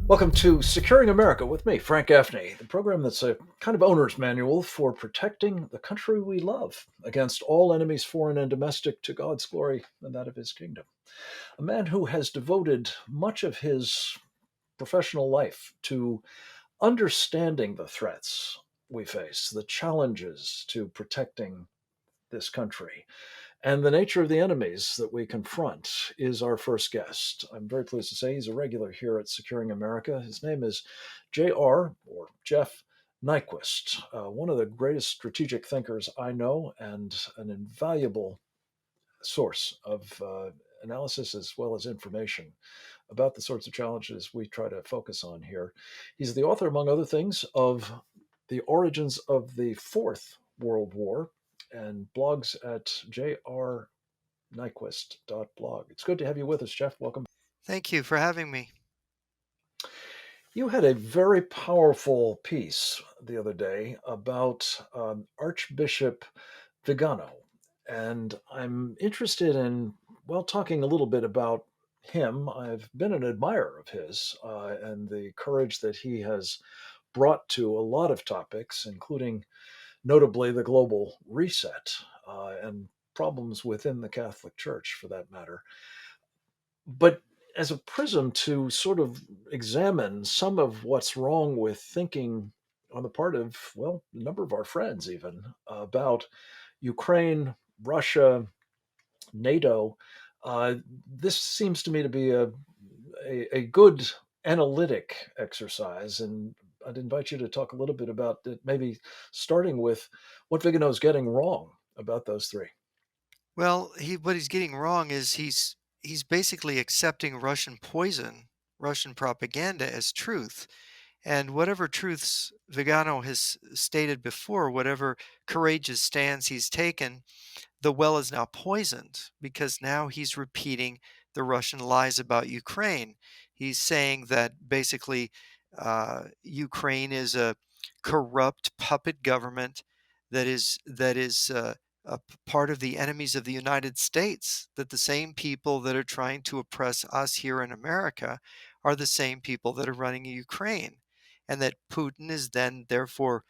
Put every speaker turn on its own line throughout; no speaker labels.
Welcome to Securing America with me, Frank Gaffney, the program that's a kind of owner's manual for protecting the country we love against all enemies, foreign and domestic, to God's glory and that of his kingdom. A man who has devoted much of his professional life to understanding the threats we face, the challenges to protecting this country, and the nature of the enemies that we confront is our first guest. I'm very pleased to say he's a regular here at Securing America. His name is J.R. or Jeff Nyquist, one of the greatest strategic thinkers I know and an invaluable source of analysis as well as information about the sorts of challenges we try to focus on here. He's the author, among other things, of The Origins of the Fourth World War and blogs at jrnyquist.blog. It's good to have you with us, Jeff. Welcome.
Thank you for having me.
You had a very powerful piece the other day about Archbishop Vigano, and I'm interested in, well, talking a little bit about him. I've been an admirer of his and the courage that he has brought to a lot of topics, including notably the global reset and problems within the Catholic Church, for that matter. But as a prism to sort of examine some of what's wrong with thinking on the part of, well, a number of our friends, even about Ukraine, Russia, NATO. This seems to me to be a good analytic exercise. And I'd invite you to talk a little bit about it, maybe starting with what Vigano's getting wrong about those three.
Well, what he's getting wrong is he's basically accepting Russian poison, Russian propaganda as truth. And whatever truths Vigano has stated before, whatever courageous stands he's taken, the well is now poisoned because now he's repeating the Russian lies about Ukraine. He's saying that basically Ukraine is a corrupt puppet government that is part of the enemies of the United States. That the same people that are trying to oppress us here in America are the same people that are running Ukraine, and that Putin is then therefore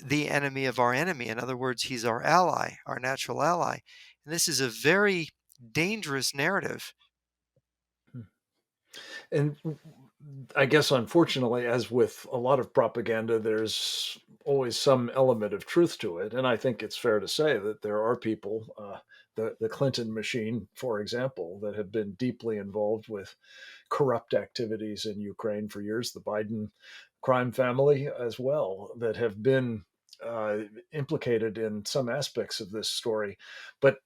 the enemy of our enemy. In other words, he's our ally, our natural ally. And this is a very dangerous narrative.
And I guess, unfortunately, as with a lot of propaganda, there's always some element of truth to it. And I think it's fair to say that there are people, the Clinton machine, for example, that have been deeply involved with corrupt activities in Ukraine for years, the Biden crime family as well, that have been implicated in some aspects of this story. But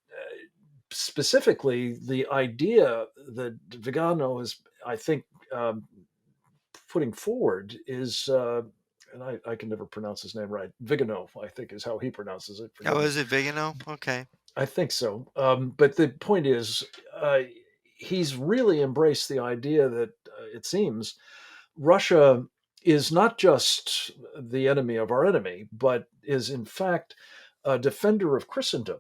specifically, the idea that Vigano is, I think, putting forward is, and I can never pronounce his name right. Vigano, I think, is how he pronounces it.
Oh,
Forgive me.
is it Vigano? Okay.
I think so. But the point is, he's really embraced the idea that it seems Russia is not just the enemy of our enemy, but is in fact a defender of Christendom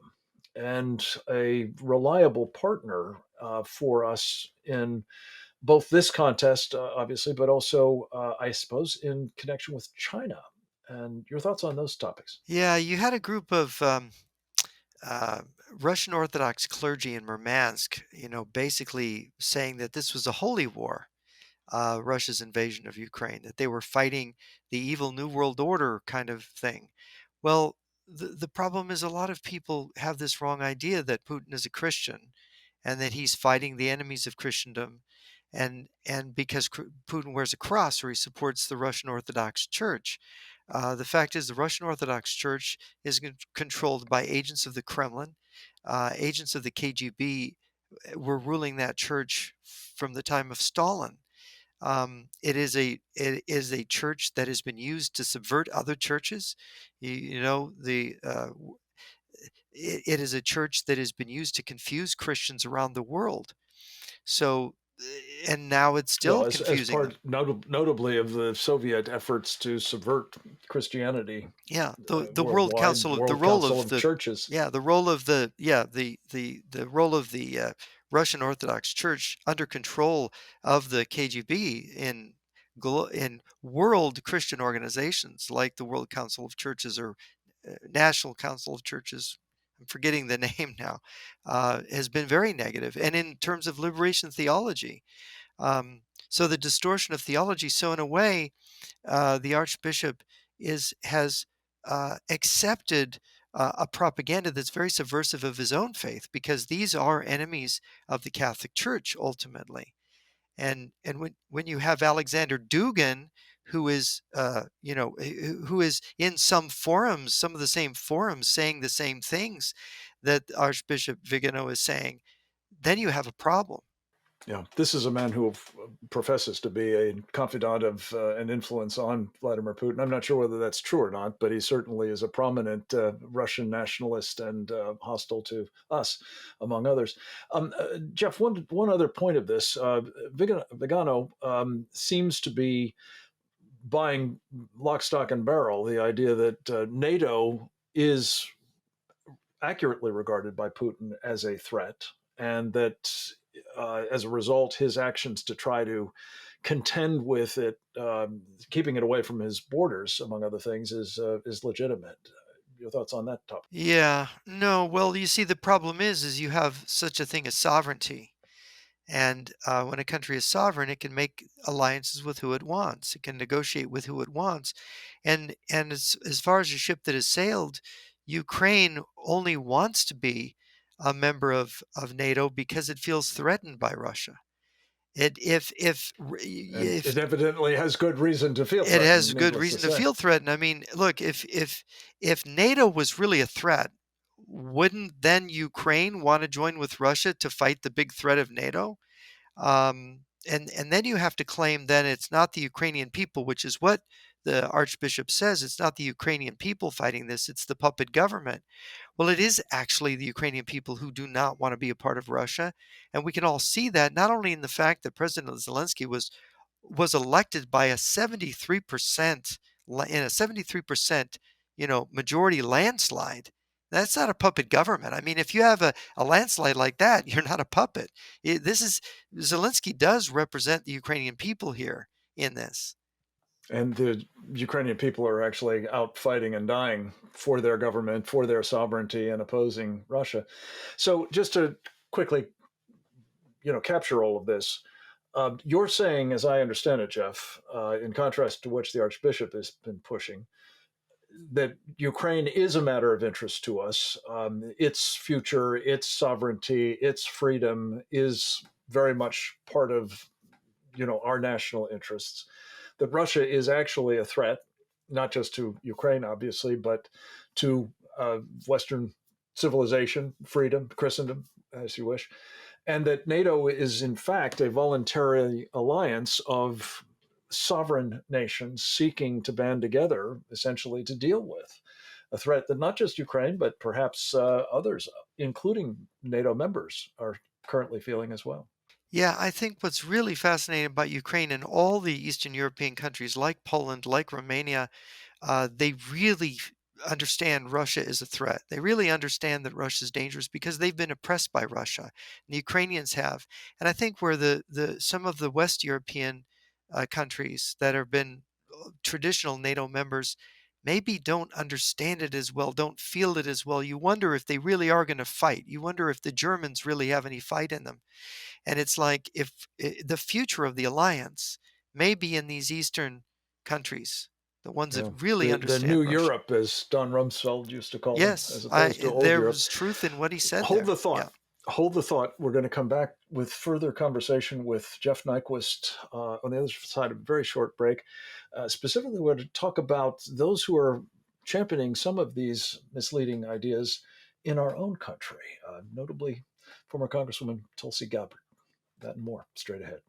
and a reliable partner for us in both this contest, obviously, but also, I suppose, in connection with China. And your thoughts on those topics?
Yeah, you had a group of uh, Russian Orthodox clergy in Murmansk, basically saying that this was a holy war, Russia's invasion of Ukraine, that they were fighting the evil New World Order kind of thing. Well, the problem is a lot of people have this wrong idea that Putin is a Christian and that he's fighting the enemies of Christendom. And because Putin wears a cross or he supports the Russian Orthodox Church. The fact is, the Russian Orthodox Church is controlled by agents of the Kremlin. Agents of the KGB were ruling that church from the time of Stalin. It is a church that has been used to subvert other churches. You know the it is a church that has been used to confuse Christians around the world. So, and now it's
Well,
still
as
confusing them.
part notably of the Soviet efforts to subvert Christianity
Yeah, the World
worldwide,
Council of the
World
role
Council
of
of
the
Churches.
yeah the role of the yeah the role of the Russian Orthodox Church under control of the KGB in in world Christian organizations like the World Council of Churches or National Council of Churches, I'm forgetting the name now, has been very negative. And in terms of liberation theology, um, so the distortion of theology. So in a way, the Archbishop has accepted a propaganda that's very subversive of his own faith, because these are enemies of the Catholic Church ultimately. And when you have Alexander Dugin, who is who is in some forums, some of the same forums, saying the same things that Archbishop Vigano is saying, then you have a problem.
Yeah, this is a man who professes to be a confidant of an influence on Vladimir Putin. I'm not sure whether that's true or not, but he certainly is a prominent Russian nationalist and hostile to us, among others. Jeff, one other point of this: Vigano seems to be buying lock, stock, and barrel the idea that NATO is accurately regarded by Putin as a threat, and that as a result, his actions to try to contend with it, keeping it away from his borders, among other things, is legitimate. Your thoughts on that topic?
Yeah, no, well, you see, the problem is you have such a thing as sovereignty. And when a country is sovereign, it can make alliances with who it wants. It can negotiate with who it wants. And as far as a ship that has sailed, Ukraine only wants to be a member of NATO because it feels threatened by Russia. It
And
if
it evidently has good reason to feel
it has
threatened,
good
needless to
reason to
say.
feel threatened. I mean, look, if NATO was really a threat, wouldn't then Ukraine want to join with Russia to fight the big threat of NATO? And then you have to claim then it's not the Ukrainian people, which is what the Archbishop says. It's not the Ukrainian people fighting this; it's the puppet government. Well, it is actually the Ukrainian people who do not want to be a part of Russia, and we can all see that not only in the fact that President Zelensky was elected by a 73% in a 73% majority landslide. That's not a puppet government. I mean, if you have a landslide like that, you're not a puppet. This is Zelensky does represent the Ukrainian people here in this.
And the Ukrainian people are actually out fighting and dying for their government, for their sovereignty, and opposing Russia. So, just to quickly, capture all of this, you're saying, as I understand it, Jeff, in contrast to which the Archbishop has been pushing, that Ukraine is a matter of interest to us. Its future, its sovereignty, its freedom is very much part of, our national interests. That Russia is actually a threat, not just to Ukraine, obviously, but to Western civilization, freedom, Christendom, as you wish, and that NATO is, in fact, a voluntary alliance of sovereign nations seeking to band together, essentially, to deal with a threat that not just Ukraine, but perhaps others, including NATO members, are currently feeling as well.
Yeah, I think what's really fascinating about Ukraine and all the Eastern European countries like Poland, like Romania, they really understand Russia is a threat. They really understand that Russia is dangerous because they've been oppressed by Russia. And the Ukrainians have. And I think where the some of the West European countries that have been traditional NATO members maybe don't understand it as well, don't feel it as well. You wonder if they really are going to fight. You wonder if the Germans really have any fight in them. And it's like if the future of the alliance may be in these Eastern countries, the ones
Yeah.
that really
The new
understand Russia.
Europe, as Don Rumsfeld used to call them,
Yes,
as opposed to old
there
Europe.
was truth in what he said
Hold the
there.
thought.
Yeah.
Hold the thought. We're going to come back with further conversation with Jeff Nyquist on the other side of a very short break. Specifically, we're going to talk about those who are championing some of these misleading ideas in our own country, notably former Congresswoman Tulsi Gabbard. That and more straight ahead.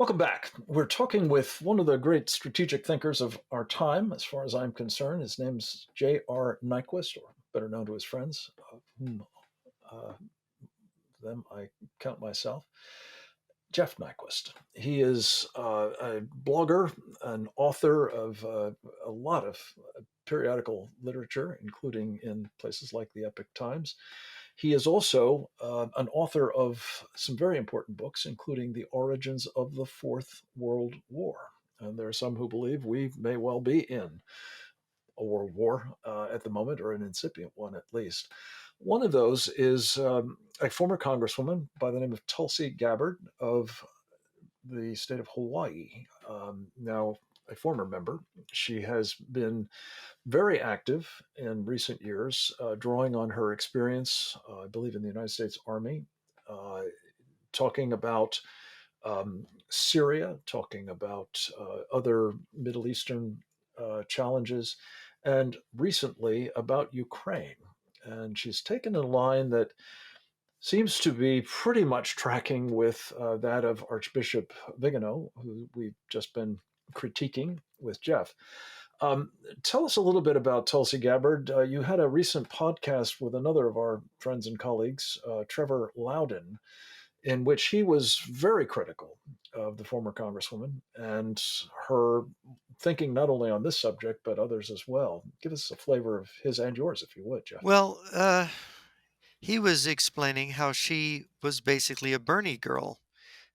Welcome back. We're talking with one of the great strategic thinkers of our time, as far as I'm concerned. His name's J.R. Nyquist, or better known to his friends, whom uh, them I count myself. Jeff Nyquist. He is a blogger, an author of a lot of periodical literature, including in places like the Epic Times. He is also an author of some very important books, including The Origins of the Fourth World War. And there are some who believe we may well be in a world war at the moment, or an incipient one at least. One of those is a former congresswoman by the name of Tulsi Gabbard of the state of Hawaii. Now, a former member, she has been very active in recent years, drawing on her experience, I believe, in the United States Army, uh, talking about Syria, talking about other Middle Eastern challenges, and recently about Ukraine. And she's taken a line that seems to be pretty much tracking with that of Archbishop Vigano, who we've just been critiquing with Jeff. Um, Tell us a little bit about Tulsi Gabbard. You had a recent podcast with another of our friends and colleagues, Trevor Loudon, in which he was very critical of the former congresswoman and her thinking not only on this subject but others as well. Give us a flavor of his and yours, if you would, Jeff.
Well, he was explaining how she was basically a Bernie girl.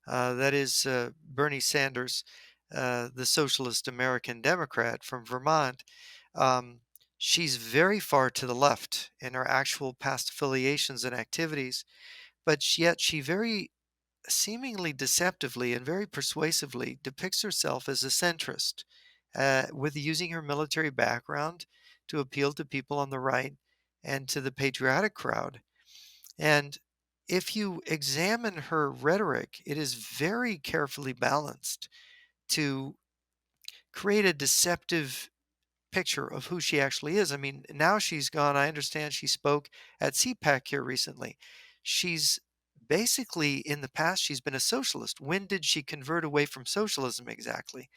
That is Bernie Sanders, the socialist American Democrat from Vermont. Um, she's very far to the left in her actual past affiliations and activities, but yet she very seemingly deceptively and very persuasively depicts herself as a centrist, with using her military background to appeal to people on the right and to the patriotic crowd. And if you examine her rhetoric, it is very carefully balanced to create a deceptive picture of who she actually is. I mean, now she's gone. I understand she spoke at CPAC here recently. She's basically, in the past, she's been a socialist. When did she convert away from socialism exactly?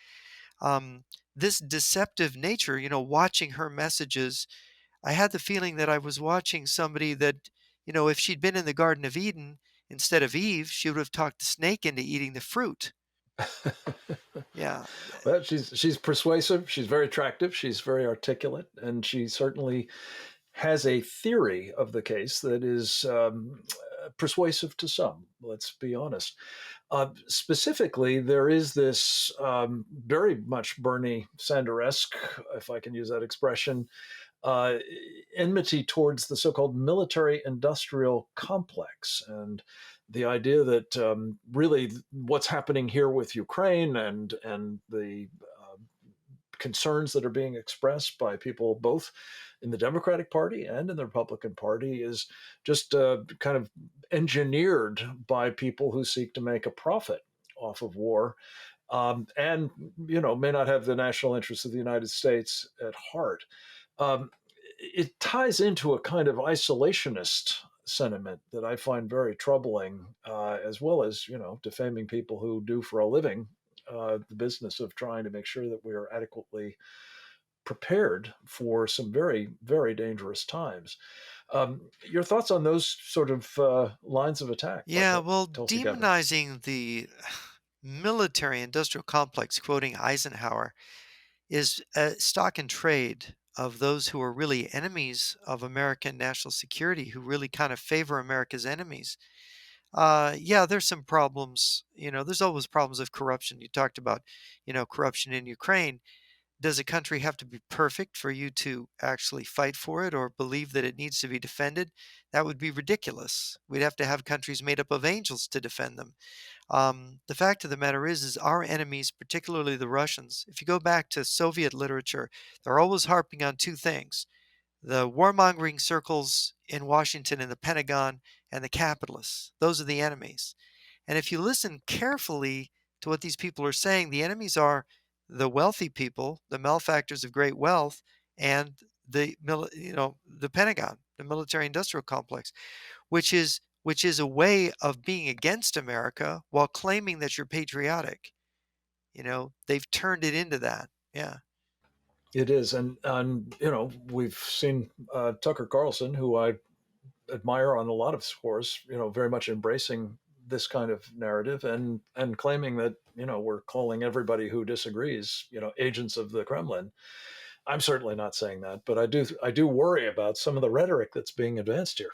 Um, this deceptive nature, watching her messages, I had the feeling that I was watching somebody that, if she'd been in the Garden of Eden instead of Eve, she would have talked the snake into eating the fruit. Yeah.
Well, she's persuasive. She's very attractive. She's very articulate, and she certainly has a theory of the case that is persuasive to some. Let's be honest. Specifically, there is this very much Bernie Sanders-esque, if I can use that expression, uh, enmity towards the so-called military-industrial complex, and the idea that really what's happening here with Ukraine and the concerns that are being expressed by people both in the Democratic Party and in the Republican Party is just kind of engineered by people who seek to make a profit off of war, and may not have the national interests of the United States at heart. Um, it ties into a kind of isolationist sentiment that I find very troubling, as well as defaming people who do for a living the business of trying to make sure that we are adequately prepared for some very, very dangerous times. Your thoughts on those sort of lines of attack by
Yeah, well,
Tulsi Gabbard?
demonizing the military industrial complex, quoting Eisenhower, is a stock and trade of those who are really enemies of American national security, who really kind of favor America's enemies. Yeah, there's some problems. There's always problems of corruption. You talked about, corruption in Ukraine. Does a country have to be perfect for you to actually fight for it or believe that it needs to be defended? That would be ridiculous. We'd have to have countries made up of angels to defend them. The fact of the matter is our enemies, particularly the Russians, if you go back to Soviet literature, they're always harping on two things: the warmongering circles in Washington and the Pentagon, and the capitalists. Those are the enemies. And if you listen carefully to what these people are saying, the enemies are the wealthy people, the malefactors of great wealth, and the Pentagon, the military industrial complex, which is a way of being against America while claiming that you're patriotic. They've turned it into that. Yeah.
It is, and we've seen Tucker Carlson, who I admire on a lot of scores, very much embracing this kind of narrative and claiming that we're calling everybody who disagrees agents of the Kremlin. I'm certainly not saying that, but I do worry about some of the rhetoric that's being advanced here.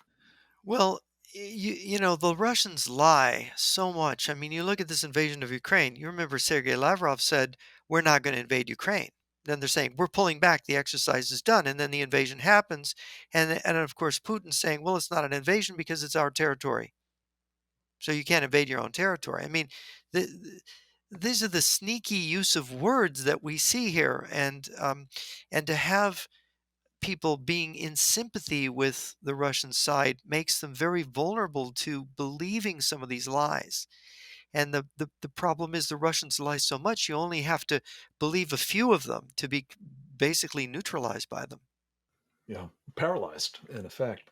Well, the Russians lie so much. I mean, you look at this invasion of Ukraine. You remember Sergei Lavrov said, "We're not going to invade Ukraine." Then they're saying, "We're pulling back. The exercise is done." And then the invasion happens. And of course, Putin's saying, "Well, it's not an invasion because it's our territory. So you can't invade your own territory." I mean, these are the sneaky use of words that we see here. And to have people being in sympathy with the Russian side makes them very vulnerable to believing some of these lies. And the problem is the Russians lie so much, you only have to believe a few of them to be basically neutralized by them.
Paralyzed in effect.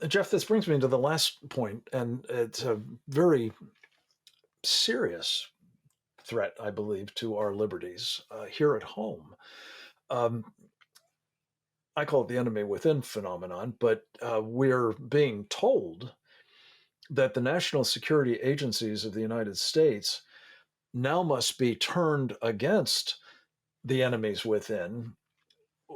Jeff, this brings me to the last point, and it's a very serious threat, I believe, to our liberties here at home. Um, I call it the enemy within phenomenon, but we're being told that the national security agencies of the United States now must be turned against the enemies within,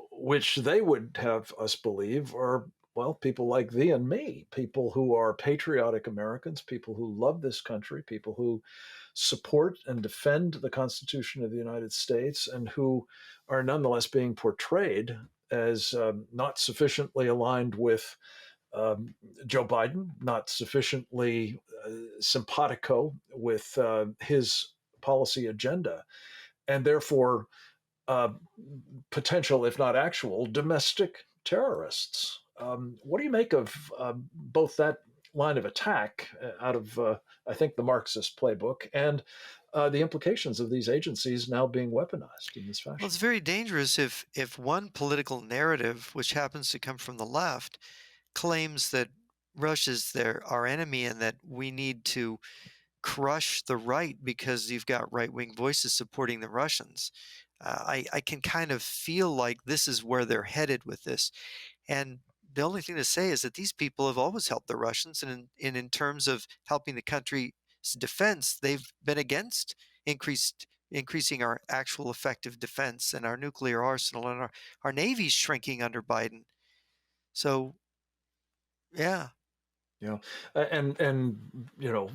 which they would have us believe are, well, people like thee and me, people who are patriotic Americans, people who love this country, people who support and defend the Constitution of the United States, and who are nonetheless being portrayed as not sufficiently aligned with um, Joe Biden, not sufficiently simpatico with his policy agenda, and therefore uh, potential, if not actual, domestic terrorists. What do you make of both that line of attack out of, I think, the Marxist playbook and the implications of these agencies now being weaponized in this
Well, it's
fashion?
very dangerous if one political narrative, which happens to come from the left, claims that Russia's our enemy and that we need to crush the right because you've got right wing voices supporting the Russians. I can kind of feel like this is where they're headed with this. And the only thing to say is that these people have always helped the Russians. And in terms of helping the country's defense, they've been against increasing our actual effective defense and our nuclear arsenal, and our Navy's shrinking under Biden. So, yeah.
Yeah, and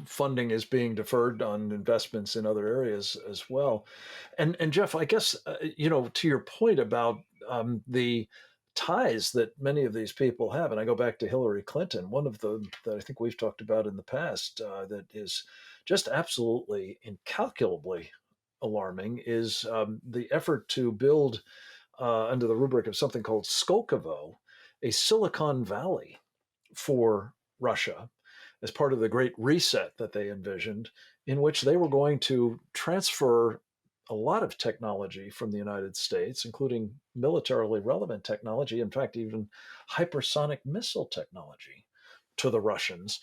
funding is being deferred on investments in other areas as well. And Jeff, I guess to your point about the ties that many of these people have, and I go back to Hillary Clinton. One of them that I think we've talked about in the past that is just absolutely incalculably alarming is the effort to build under the rubric of something called Skolkovo, a Silicon Valley for Russia as part of the Great Reset that they envisioned, in which they were going to transfer a lot of technology from the United States, including militarily relevant technology, in fact, even hypersonic missile technology, to the Russians.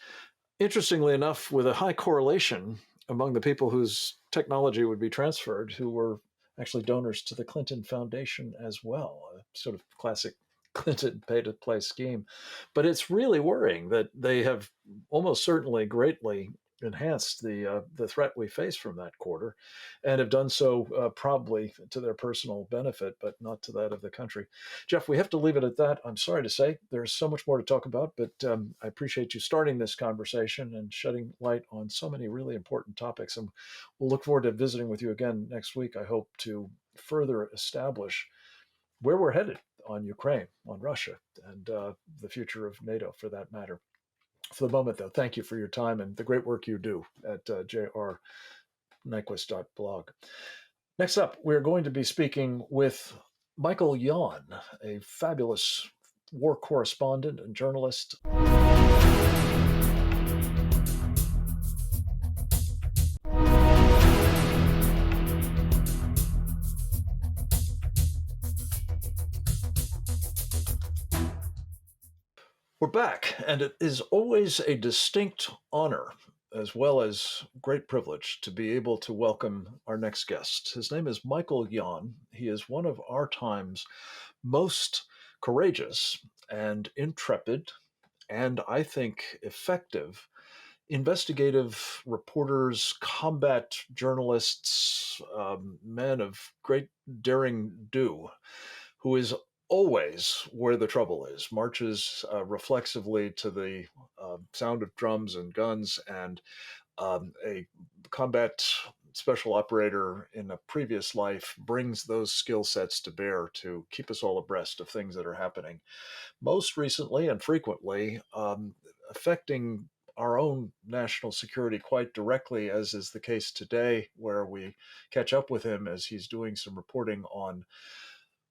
Interestingly enough, with a high correlation among the people whose technology would be transferred, who were actually donors to the Clinton Foundation as well, a sort of classic Clinton pay to play scheme. But it's really worrying that they have almost certainly greatly enhanced the threat we face from that quarter, and have done so probably to their personal benefit, but not to that of the country. Jeff, we have to leave it at that. I'm sorry to say there's so much more to talk about, but I appreciate you starting this conversation and shedding light on so many really important topics. And we'll look forward to visiting with you again next week. I hope to further establish where we're headed on Ukraine, on Russia, and the future of NATO for that matter. For the moment, though, thank you for your time and the great work you do at jrnyquist.blog. Next up, we're going to be speaking with Michael Yon, a fabulous war correspondent and journalist. We're back, and it is always a distinct honor as well as great privilege to be able to welcome our next guest. His name is Michael Yon. He is one of our time's most courageous and intrepid, and I think effective investigative reporters, combat journalists, men of great daring do, who is always where the trouble is, marches reflexively to the sound of drums and guns, and a combat special operator in a previous life brings those skill sets to bear to keep us all abreast of things that are happening, most recently and frequently affecting our own national security quite directly, as is the case today, where we catch up with him as he's doing some reporting on,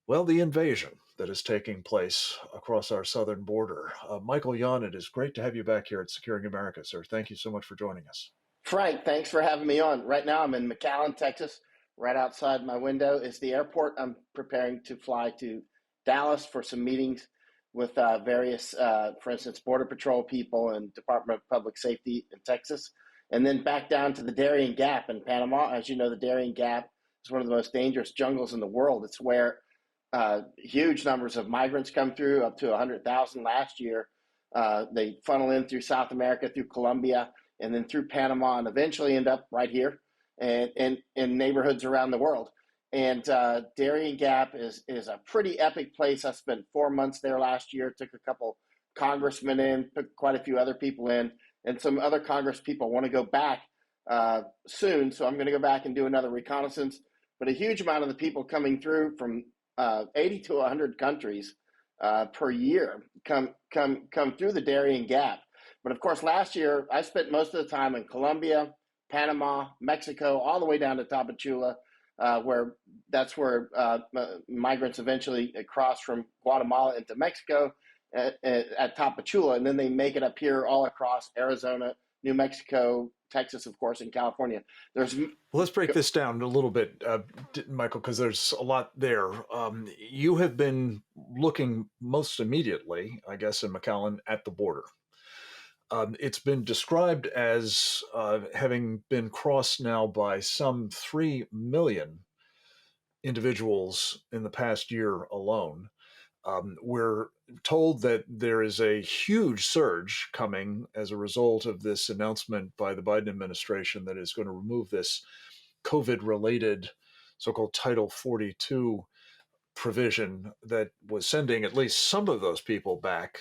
well, the invasion that is taking place across our southern border. Michael Yon, it is great to have you back here at Securing America, sir. Thank you so much for joining us.
Frank, thanks for having me on. Right now, I'm in McAllen, Texas. Right outside my window is the airport. I'm preparing to fly to Dallas for some meetings with various, for instance, Border Patrol people and Department of Public Safety in Texas, and then back down to the Darien Gap in Panama. As you know, the Darien Gap is one of the most dangerous jungles in the world. It's where huge numbers of migrants come through, up to 100,000 last year. They funnel in through South America, through Colombia, and then through Panama, and eventually end up right here and in neighborhoods around the world. And Darien Gap is a pretty epic place. I spent 4 months there last year, took a couple congressmen in, took quite a few other people in, and some other Congress people want to go back soon. So I'm going to go back and do another reconnaissance. But a huge amount of the people coming through from 80 to 100 countries per year come through the Darien Gap. But of course, last year I spent most of the time in Colombia, Panama, Mexico, all the way down to Tapachula, where migrants eventually cross from Guatemala into Mexico at Tapachula, and then they make it up here all across Arizona, New Mexico, Texas, of course, and California.
Well, let's break this down a little bit, Michael, because there's a lot there. You have been looking most immediately, I guess, in McAllen at the border. It's been described as having been crossed now by some 3 million individuals in the past year alone. We're told that there is a huge surge coming as a result of this announcement by the Biden administration that is going to remove this COVID-related so-called Title 42 provision that was sending at least some of those people back.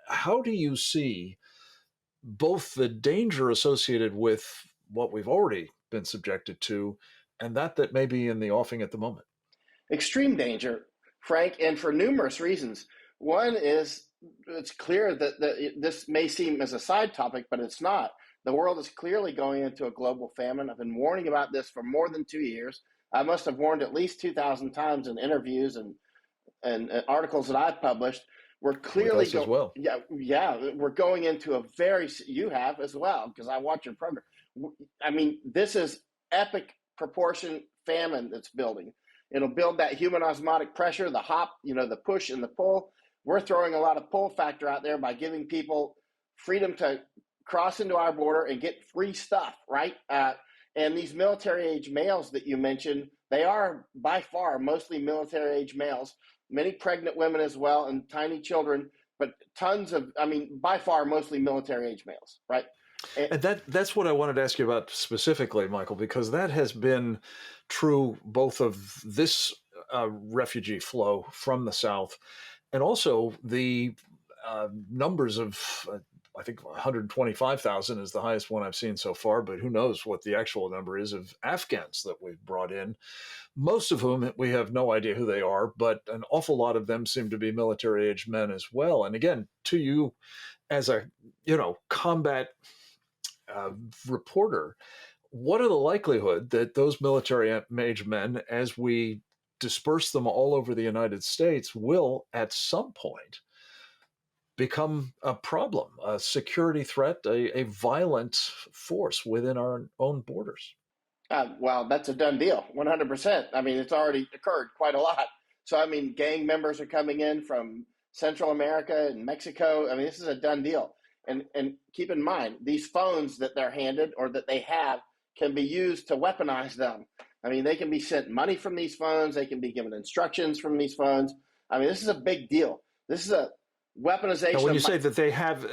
How do you see both the danger associated with what we've already been subjected to and that may be in the offing at the moment?
Extreme danger, Frank, and for numerous reasons. One is it's clear that this may seem as a side topic, but it's not. The world is clearly going into a global famine. I've been warning about this for more than 2 years. I must have warned at least 2,000 times in interviews and articles that I've published. We're clearly
as well.
Yeah, we're going into a very. You have as well, because I watch your program. I mean, this is epic proportion famine that's building. It'll build that human osmotic pressure, the hop, the push and the pull. We're throwing a lot of pull factor out there by giving people freedom to cross into our border and get free stuff, right? And these military age males that you mentioned, they are by far mostly military age males, many pregnant women as well, and tiny children, but by far mostly military age males, right?
And that's what I wanted to ask you about specifically, Michael, because that has been true both of this refugee flow from the South and also the numbers of, I think 125,000 is the highest one I've seen so far, but who knows what the actual number is of Afghans that we've brought in, most of whom we have no idea who they are, but an awful lot of them seem to be military-aged men as well. And again, to you as a, combat reporter, what are the likelihood that those military-aged men, as we disperse them all over the United States, will at some point become a problem, a security threat, a violent force within our own borders?
Well, that's a done deal, 100%. I mean, it's already occurred quite a lot. So, I mean, gang members are coming in from Central America and Mexico. I mean, this is a done deal. And keep in mind, these phones that they're handed or that they have can be used to weaponize them. I mean, they can be sent money from these phones. They can be given instructions from these phones. I mean, this is a big deal. This is a
Now,
weaponization
when
of
you say that they have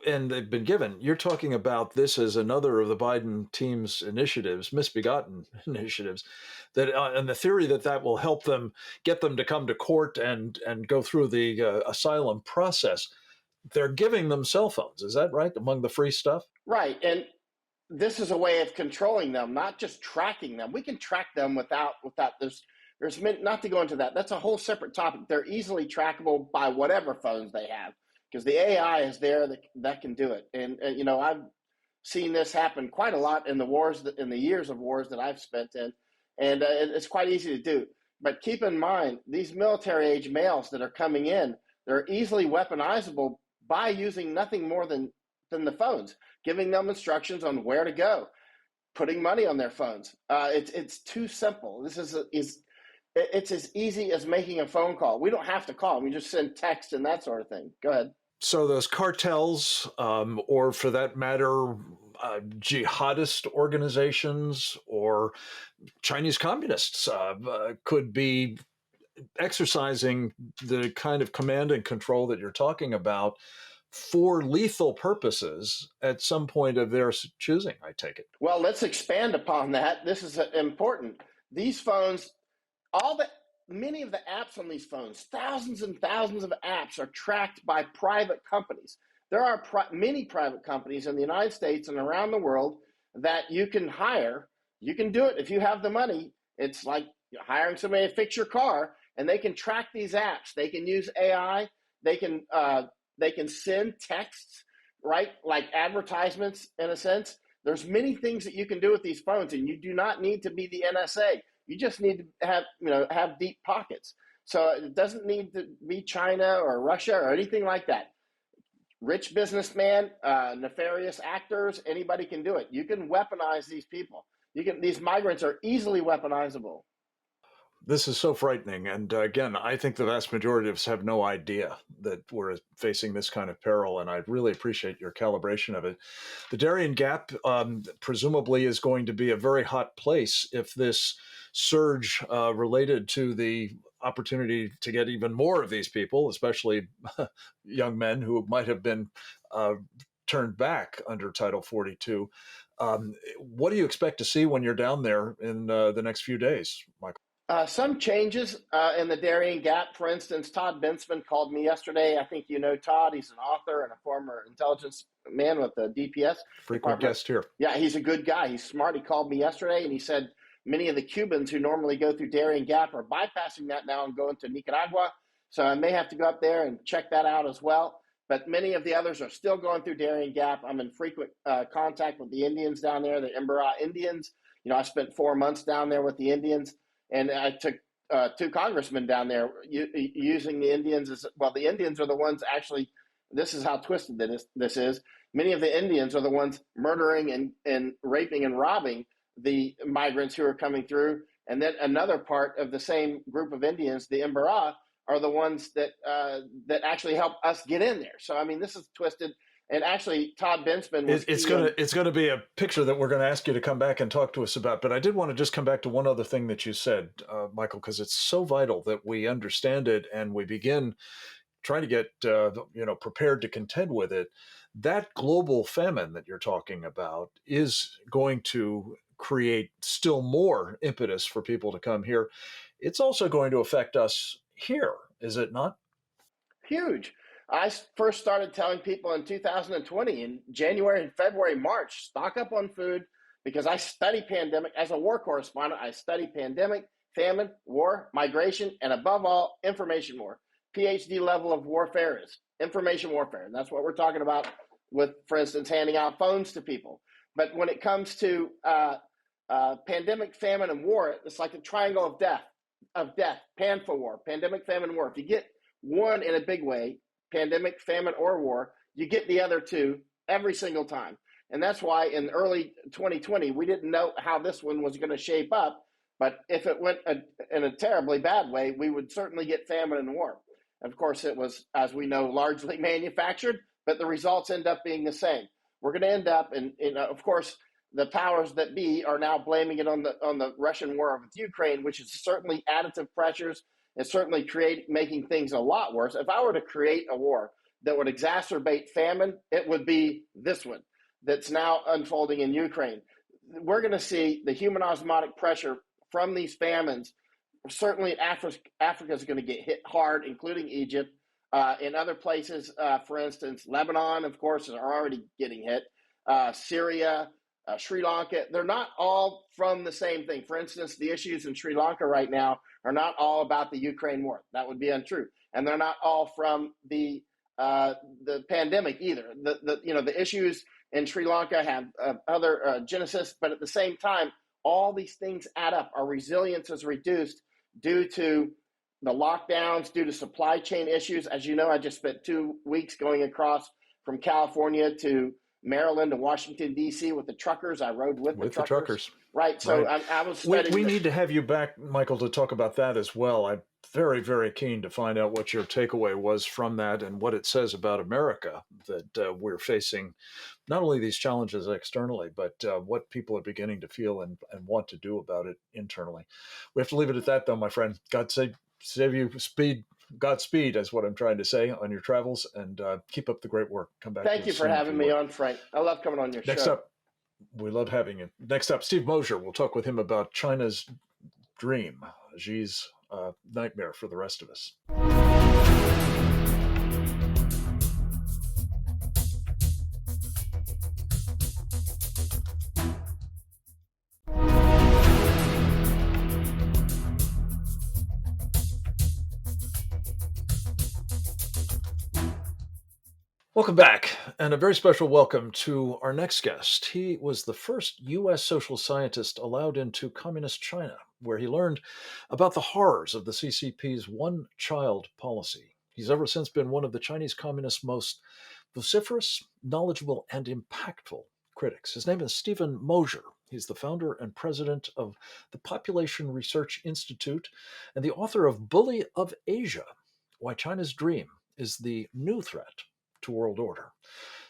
and they've been given, you're talking about this as another of the Biden team's initiatives, misbegotten initiatives, that and the theory that that will help them get them to come to court and go through the asylum process. They're giving them cell phones. Is that right? Among the free stuff?
right. And this is a way of controlling them, not just tracking them. We can track them without there's not to go into that. That's a whole separate topic. They're easily trackable by whatever phones they have because the AI is there that can do it. And you know, I've seen this happen quite a lot in the wars in the years of wars that I've spent in, and it's quite easy to do. But keep in mind, these military age males that are coming in, they're easily weaponizable by using nothing more than the phones, giving them instructions on where to go, putting money on their phones. It's too simple. It's as easy as making a phone call. We don't have to call. We just send text and that sort of thing. Go ahead.
So those cartels, or for that matter, jihadist organizations or Chinese communists could be exercising the kind of command and control that you're talking about for lethal purposes at some point of their choosing, I take it.
Well, let's expand upon that. This is important. These phones, many of the apps on these phones, thousands and thousands of apps are tracked by private companies. There are many private companies in the United States and around the world that you can hire. You can do it if you have the money. It's like hiring somebody to fix your car, and they can track these apps. They can use AI. They can send texts, right? Like advertisements in a sense. There's many things that you can do with these phones, and you do not need to be the NSA. You just need to have deep pockets. So it doesn't need to be China or Russia or anything like that. Rich businessman, nefarious actors, anybody can do it. You can weaponize these people. These migrants are easily weaponizable.
This is so frightening. And again, I think the vast majority of us have no idea that we're facing this kind of peril. And I really appreciate your calibration of it. The Darien Gap presumably is going to be a very hot place if this surge related to the opportunity to get even more of these people, especially young men who might have been turned back under Title 42. What do you expect to see when you're down there in the next few days, Michael?
Some changes in the Darien Gap. For instance, Todd Bensman called me yesterday. I think you know Todd. He's an author and a former intelligence man with the DPS.
Frequent guest here.
Yeah, he's a good guy. He's smart. He called me yesterday, and he said many of the Cubans who normally go through Darien Gap are bypassing that now and going to Nicaragua. So I may have to go up there and check that out as well. But many of the others are still going through Darien Gap. I'm in frequent contact with the Indians down there, the Embera Indians. You know, I spent 4 months down there with the Indians. And I took 2 congressmen down there using the Indians as well. The Indians are the ones actually, this is how twisted this is. Many of the Indians are the ones murdering and raping and robbing the migrants who are coming through. And then another part of the same group of Indians, the Embera, are the ones that actually help us get in there. So, I mean, this is twisted. And actually, Todd Bensman was.
It's going to be a picture that we're going to ask you to come back and talk to us about. But I did want to just come back to one other thing that you said, Michael, because it's so vital that we understand it and we begin trying to get prepared to contend with it. That global famine that you're talking about is going to create still more impetus for people to come here. It's also going to affect us here, is it not?
Huge. I first started telling people in 2020, in January and February, March, stock up on food because I study pandemic. As a war correspondent, I study pandemic, famine, war, migration, and above all, information war. PhD level of warfare is information warfare. And that's what we're talking about with, for instance, handing out phones to people. But when it comes to pandemic, famine, and war, it's like the triangle of death, pan for war, pandemic, famine, war. If you get one in a big way, pandemic, famine, or war, you get the other two every single time. And that's why in early 2020, we didn't know how this one was going to shape up. But if it went in a terribly bad way, we would certainly get famine and war. Of course, it was, as we know, largely manufactured, but the results end up being the same. We're going to end up, and of course, the powers that be are now blaming it on the Russian war with Ukraine, which is certainly additive pressures and certainly making things a lot worse. If I were to create a war that would exacerbate famine, it would be this one that's now unfolding in Ukraine. We're going to see the human osmotic pressure from these famines. Certainly, Africa is going to get hit hard, including Egypt. In other places, for instance, Lebanon, of course, are already getting hit. Syria, Sri Lanka, they're not all from the same thing. For instance, the issues in Sri Lanka right now are not all about the Ukraine war. That would be untrue. And they're not all from the pandemic either. The issues in Sri Lanka have other genesis, but at the same time, all these things add up. Our resilience is reduced due to the lockdowns, due to supply chain issues. As you know, I just spent 2 weeks going across from California to Maryland to Washington, D.C. with the truckers. I rode with the
With the
truckers.
truckers.
Right. So
Right.
I was
We,
studying
we
this.
need to have you back, Michael, to talk about that as well. I'm very, very keen to find out what your takeaway was from that and what it says about America, that we're facing not only these challenges externally, but what people are beginning to feel and want to do about it internally. We have to leave it at that, though, my friend. God save you speed. Godspeed is what I'm trying to say on your travels, and keep up the great work. Come back to
Thank you
us
for
soon if
having
you
me
would.
on, Frank. I love coming on your
Next
show.
up, we love having you. Next up, Steve Mosher. We'll talk with him about China's dream, Xi's nightmare for the rest of us. Welcome back, and a very special welcome to our next guest. He was the first U.S. social scientist allowed into communist China, where he learned about the horrors of the CCP's one child policy. He's ever since been one of the Chinese Communists' most vociferous, knowledgeable, and impactful critics. His name is Stephen Mosher. He's the founder and president of the Population Research Institute and the author of Bully of Asia: Why China's Dream is the New Threat to World Order.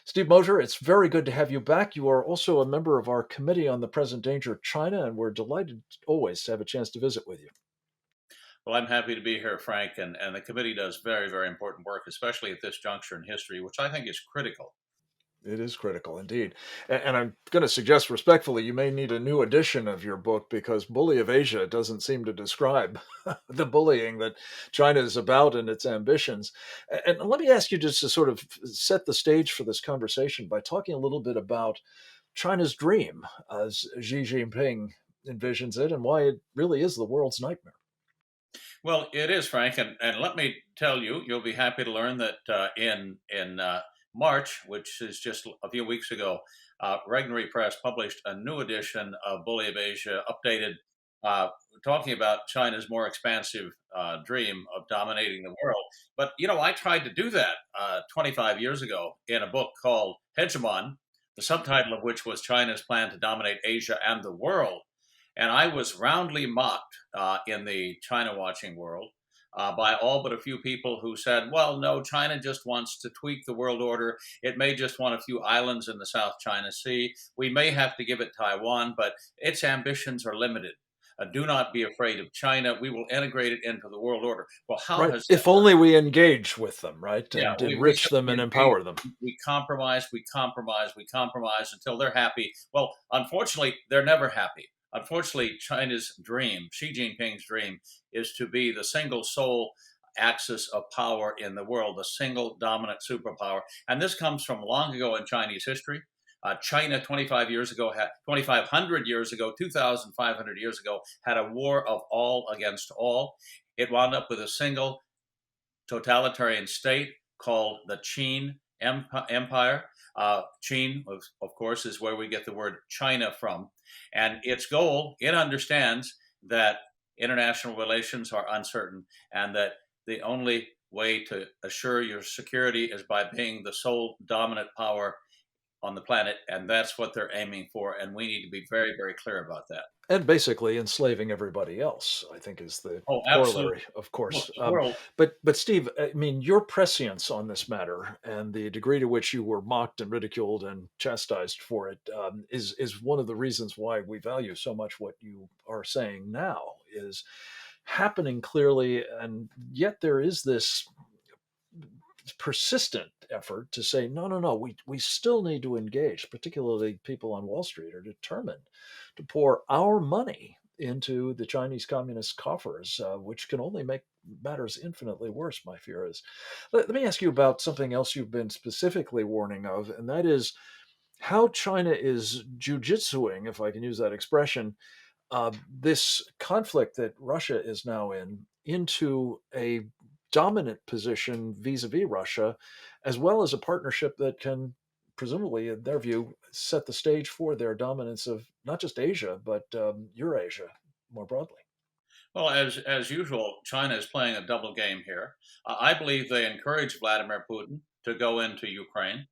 Steve Mosher, it's very good to have you back. You are also a member of our Committee on the Present Danger of China, and we're delighted always to have a chance to visit with you.
Well, I'm happy to be here, Frank, and the committee does very, very important work, especially at this juncture in history, which I think is critical.
It is critical indeed. And I'm going to suggest respectfully, you may need a new edition of your book because Bully of Asia doesn't seem to describe the bullying that China is about and its ambitions. And let me ask you just to sort of set the stage for this conversation by talking a little bit about China's dream as Xi Jinping envisions it and why it really is the world's nightmare.
Well, it is, Frank, and let me tell you, you'll be happy to learn that in March, which is just a few weeks ago, Regnery Press published a new edition of Bully of Asia, updated, uh, talking about China's more expansive dream of dominating the world. But I tried to do that 25 years ago in a book called Hegemon, the subtitle of which was China's Plan to Dominate Asia and the World. And I was roundly mocked in the China watching world by all but a few people who said, well, no, China just wants to tweak the world order. It may just want a few islands in the South China Sea. We may have to give it Taiwan, but its ambitions are limited. Do not be afraid of China. We will integrate it into the world order. Well, how
Right.
has that
If only we engage with them, right?
yeah,
And
we
enrich them
simply
and
engage.
empower them.
We compromise, we compromise, we compromise until they're happy. Well, unfortunately, they're never happy. Unfortunately, China's dream, Xi Jinping's dream, is to be the single sole axis of power in the world, the single dominant superpower. And this comes from long ago in Chinese history. China, 25 years ago, 2,500 years ago, 2,500 years ago, had a war of all against all. It wound up with a single totalitarian state called the Qin Empire. Qin, of course, is where we get the word China from. And its goal, it understands that international relations are uncertain and that the only way to assure your security is by being the sole dominant power on the planet, and that's what they're aiming for. And we need to be very, very clear about that.
And basically enslaving everybody else, I think, is the
Oh, absolutely.
corollary, of
Look,
course.
the world.
But Steve, I mean, your prescience on this matter and the degree to which you were mocked and ridiculed and chastised for it is one of the reasons why we value so much what you are saying now is happening clearly, and yet there is this persistent effort to say, no, no, no, we still need to engage, particularly people on Wall Street are determined to pour our money into the Chinese Communist coffers, which can only make matters infinitely worse, my fear is. Let me ask you about something else you've been specifically warning of, and that is how China is jujitsuing, if I can use that expression, this conflict that Russia is now in into a dominant position vis-a-vis Russia, as well as a partnership that can presumably, in their view, set the stage for their dominance of not just Asia but Eurasia more broadly.
Well, as usual, China is playing a double game here. I believe they encourage Vladimir Putin to go into Ukraine.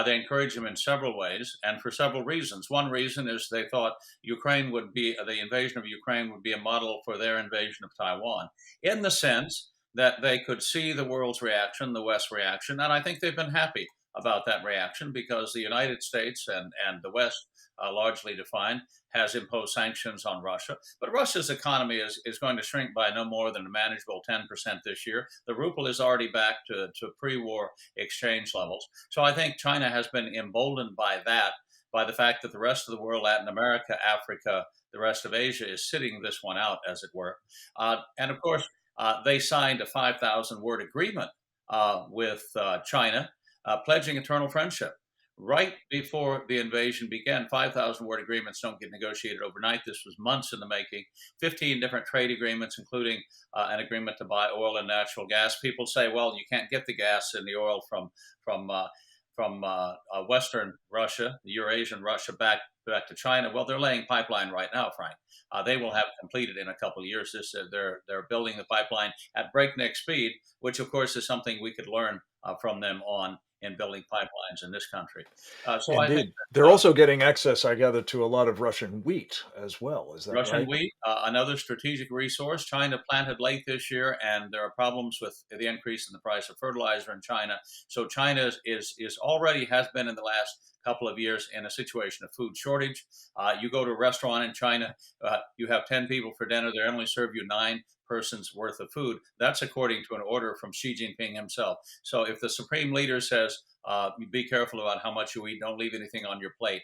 They encourage him in several ways and for several reasons. One reason is they thought Ukraine would be the invasion of Ukraine would be a model for their invasion of Taiwan, in the sense that they could see the world's reaction, the West's reaction, and I think they've been happy about that reaction because the United States and the West, largely defined, has imposed sanctions on Russia. But Russia's economy is going to shrink by no more than a manageable 10% this year. The ruble is already back to pre war exchange levels. So I think China has been emboldened by that, by the fact that the rest of the world, Latin America, Africa, the rest of Asia, is sitting this one out, as it were. And of course, they signed a 5,000 word agreement with China, pledging eternal friendship right before the invasion began. 5,000 word agreements don't get negotiated overnight. This was months in the making. 15 different trade agreements, including an agreement to buy oil and natural gas. People say, well, you can't get the gas and the oil from Western Russia, the Eurasian Russia, back to China. Well, they're laying pipeline right now, Frank. They will have completed in a couple of years. They're building the pipeline at breakneck speed, which of course is something we could learn from them on in building pipelines in this country. So I think
Indeed. They're also getting access, I gather, to a lot of Russian wheat as well. Is that
Russian
right?
wheat, another strategic resource. China planted late this year, and there are problems with the increase in the price of fertilizer in China. So China is already has been in the last couple of years in a situation of food shortage. You go to a restaurant in China, you have 10 people for dinner. They only serve you 9 persons worth of food. That's according to an order from Xi Jinping himself. So if the supreme leader says, be careful about how much you eat, don't leave anything on your plate,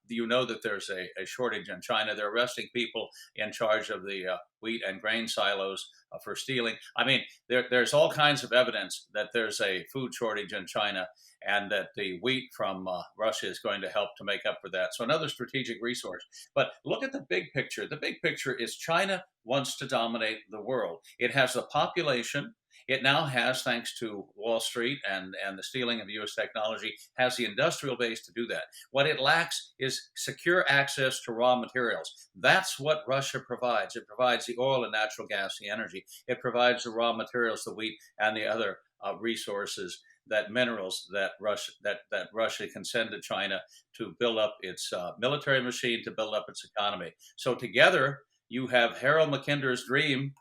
you know that there's a shortage in China. They're arresting people in charge of the wheat and grain silos for stealing. I mean, there's all kinds of evidence that there's a food shortage in China and that the wheat from Russia is going to help to make up for that. So another strategic resource. But look at the big picture. The big picture is China wants to dominate the world. It has the population. It now has, thanks to Wall Street and the stealing of U.S. technology, has the industrial base to do that. What it lacks is secure access to raw materials. That's what Russia provides. It provides the oil and natural gas, the energy. It provides the raw materials, the wheat, and the other resources, that minerals that Russia can send to China to build up its military machine, to build up its economy. So together, you have Harold Mackinder's dream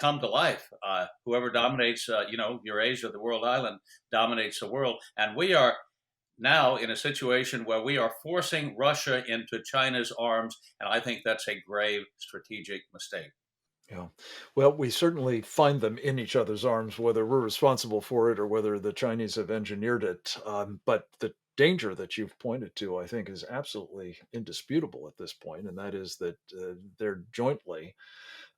come to life. Whoever dominates, Eurasia, the world island, dominates the world. And we are now in a situation where we are forcing Russia into China's arms. And I think that's a grave strategic mistake.
Yeah. Well, we certainly find them in each other's arms, whether we're responsible for it or whether the Chinese have engineered it. But the danger that you've pointed to, I think, is absolutely indisputable at this point, and that is that they're jointly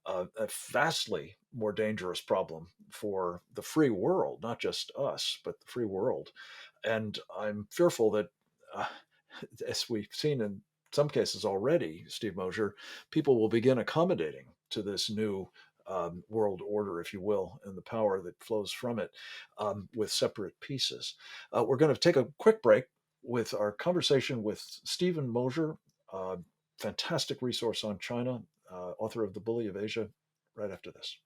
a vastly more dangerous problem for the free world, not just us, but the free world. And I'm fearful that, uh, as we've seen in some cases already, Steve Mosher, people will begin accommodating to this new world order, if you will, and the power that flows from it with separate pieces. We're going to take a quick break with our conversation with Stephen Mosher, fantastic resource on China, author of The Bully of Asia, right after this.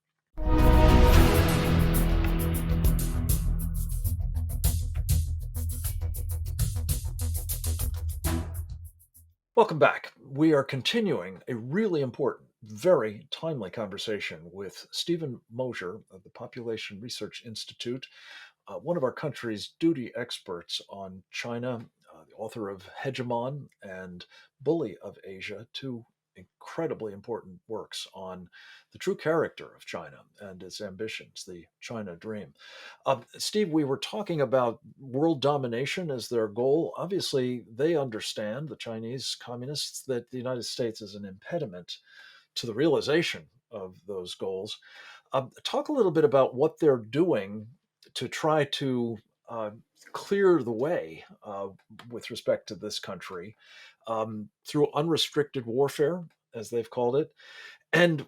Welcome back. We are continuing a really important, very timely conversation with Stephen Mosher of the Population Research Institute, one of our country's duty experts on China, the author of Hegemon and Bully of Asia, two incredibly important works on the true character of China and its ambitions, the China Dream. Steve, we were talking about world domination as their goal. Obviously, they understand, the Chinese communists, that the United States is an impediment to the realization of those goals. Talk a little bit about what they're doing to try to uh, clear the way with respect to this country through unrestricted warfare, as they've called it, and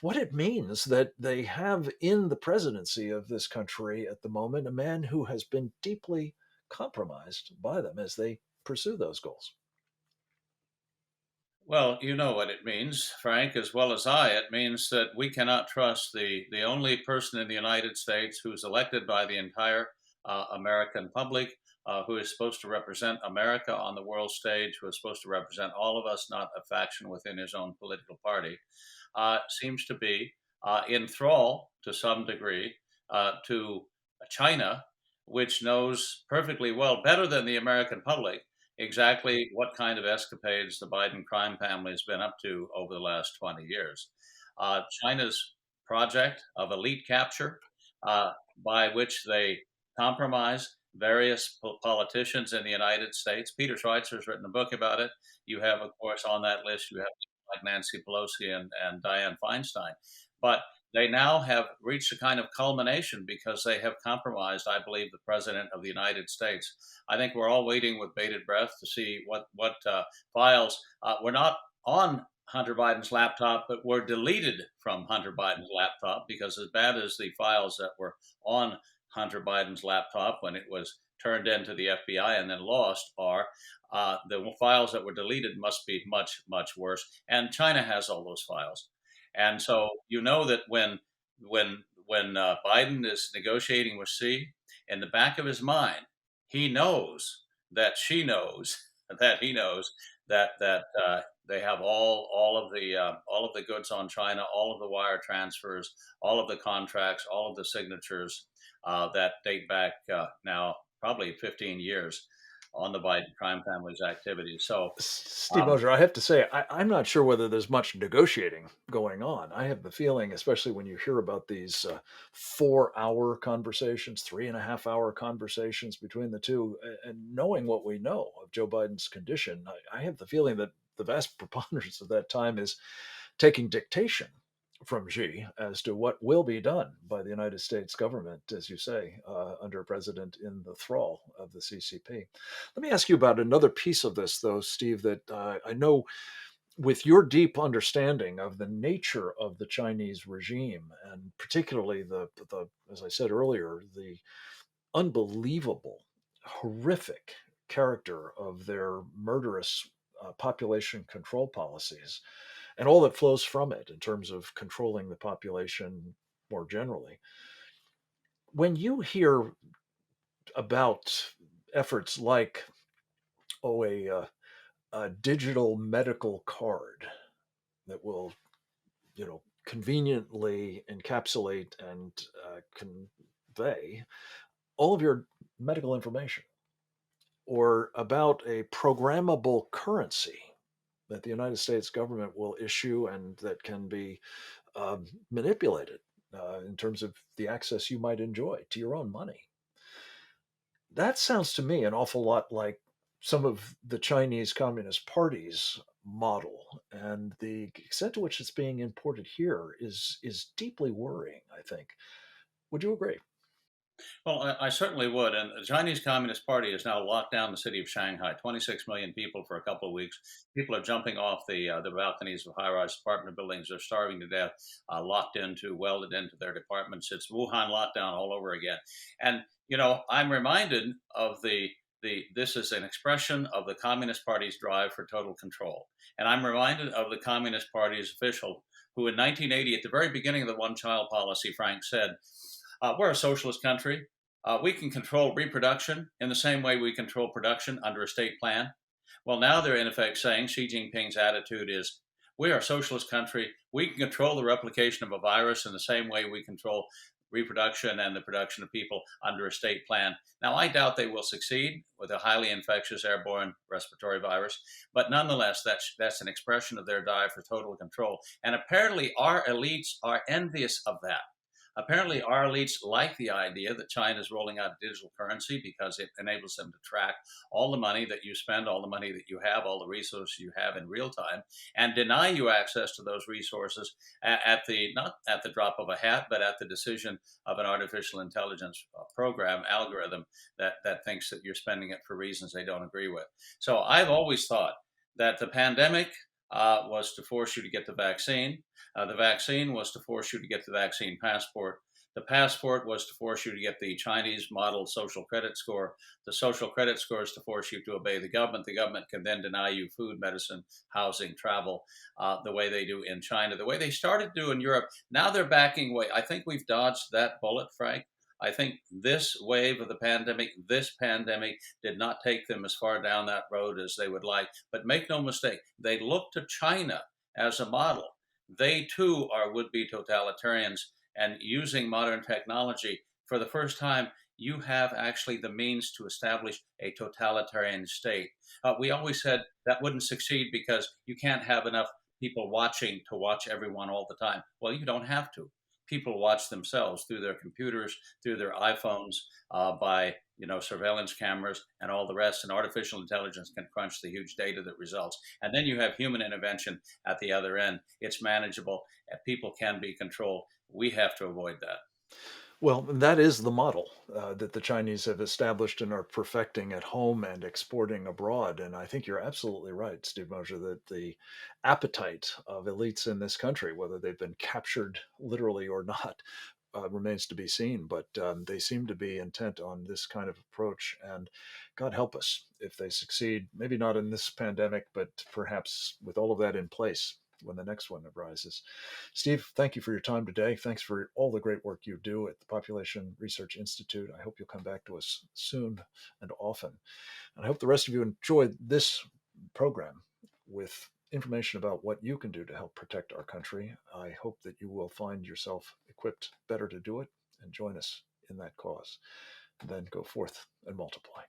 what it means that they have in the presidency of this country at the moment a man who has been deeply compromised by them as they pursue those goals.
Well, you know what it means, Frank, as well as I. It means that we cannot trust the only person in the United States who's elected by the entire American public, who is supposed to represent America on the world stage, who is supposed to represent all of us, not a faction within his own political party, seems to be in thrall to some degree to China, which knows perfectly well, better than the American public, exactly what kind of escapades the Biden crime family has been up to over the last 20 years. China's project of elite capture, uh, by which they compromise various politicians in the United States. Peter Schweitzer's written a book about it. You have, of course, on that list, you have people like Nancy Pelosi and Dianne Feinstein. But they now have reached a kind of culmination because they have compromised, I believe, the president of the United States. I think we're all waiting with bated breath to see what files were not on Hunter Biden's laptop, but were deleted from Hunter Biden's laptop, because as bad as the files that were on Hunter Biden's laptop when it was turned into the FBI and then lost are, the files that were deleted must be much, much worse. And China has all those files. And so you know that when Biden is negotiating with Xi, in the back of his mind, he knows that she knows that he knows that they have all of the goods on China, all of the wire transfers, all of the contracts, all of the signatures that date back now probably 15 years on the Biden crime family's activities. So
Steve
um,
Mosher, I have to say, I'm not sure whether there's much negotiating going on. I have the feeling, especially when you hear about these 4 hour conversations, 3.5 hour conversations between the two, and knowing what we know of Joe Biden's condition, I have the feeling that the vast preponderance of that time is taking dictation from Xi as to what will be done by the United States government, as you say, under a president in the thrall of the CCP. Let me ask you about another piece of this, though, Steve, that I know with your deep understanding of the nature of the Chinese regime, and particularly the as I said earlier, the unbelievable, horrific character of their murderous population control policies and all that flows from it in terms of controlling the population more generally. When you hear about efforts like, oh, a digital medical card that will, conveniently encapsulate and convey all of your medical information, or about a programmable currency that the United States government will issue and that can be manipulated in terms of the access you might enjoy to your own money. That sounds to me an awful lot like some of the Chinese Communist Party's model, and the extent to which it's being imported here is deeply worrying, I think. Would you agree?
Well, I certainly would. And the Chinese Communist Party has now locked down the city of Shanghai. 26 million people for a couple of weeks. People are jumping off the balconies of high-rise apartment buildings. They're starving to death, welded into their departments. It's Wuhan lockdown all over again. And I'm reminded of the this is an expression of the Communist Party's drive for total control. And I'm reminded of the Communist Party's official who, in 1980, at the very beginning of the one-child policy, Frank said, we're a socialist country. We can control reproduction in the same way we control production under a state plan. Well, now they're in effect saying Xi Jinping's attitude is we are a socialist country. We can control the replication of a virus in the same way we control reproduction and the production of people under a state plan. Now, I doubt they will succeed with a highly infectious airborne respiratory virus, but nonetheless, that's an expression of their drive for total control. And apparently, our elites are envious of that. Apparently, our elites like the idea that China is rolling out digital currency because it enables them to track all the money that you spend, all the money that you have, all the resources you have in real time, and deny you access to those resources at the not at the drop of a hat, but at the decision of an artificial intelligence program algorithm that thinks that you're spending it for reasons they don't agree with. So I've always thought that the pandemic was to force you to get the vaccine. The vaccine was to force you to get the vaccine passport. The passport was to force you to get the Chinese model social credit score. The social credit score is to force you to obey the government. The government can then deny you food, medicine, housing, travel, the way they do in China, the way they started to do in Europe. Now they're backing away. I think we've dodged that bullet, Frank. I think this wave of the pandemic, this pandemic, did not take them as far down that road as they would like. But make no mistake, they look to China as a model. They too are would be totalitarians, and using modern technology for the first time, you have actually the means to establish a totalitarian state. We always said that wouldn't succeed because you can't have enough people watching to watch everyone all the time. Well, you don't have to. People watch themselves through their computers, through their iPhones, by surveillance cameras and all the rest. And artificial intelligence can crunch the huge data that results. And then you have human intervention at the other end. It's manageable. And people can be controlled. We have to avoid that.
Well, that is the model that the Chinese have established and are perfecting at home and exporting abroad. And I think you're absolutely right, Steve Mosher, that the appetite of elites in this country, whether they've been captured literally or not, remains to be seen. But they seem to be intent on this kind of approach. And God help us if they succeed, maybe not in this pandemic, but perhaps with all of that in place when the next one arises. Steve, thank you for your time today. Thanks for all the great work you do at the Population Research Institute. I hope you'll come back to us soon and often. And I hope the rest of you enjoyed this program with information about what you can do to help protect our country. I hope that you will find yourself equipped better to do it and join us in that cause. And then go forth and multiply.